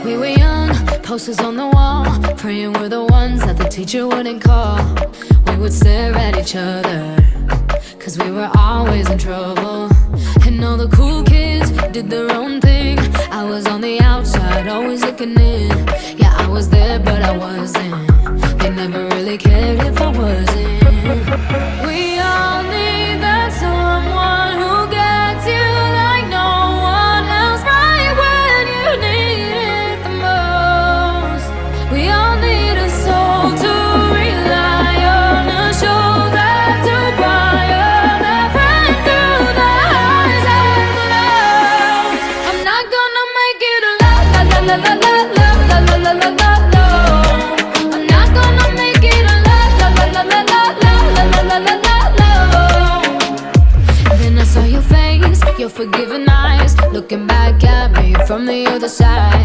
We were young, posters on the wall, praying we're the ones that the teacher wouldn't call. We would stare at each other, cause we were always in trouble. And all the cool kids did their own thing. I was on the outside, always looking in. Yeah, I was there, but I wasn't. They never really cared if I wasn't. We all need that someone who gets you like no one else, right when you need it the most. We all need a soul to rely on, a shoulder to cry on, a friend through the highs and the lows. I'm not gonna make it a la la la la la la la la la la la la. I'm not gonna make it a la la la la la la la la la la la. Then I saw your face, your forgiving eyes, looking back at me from the other side.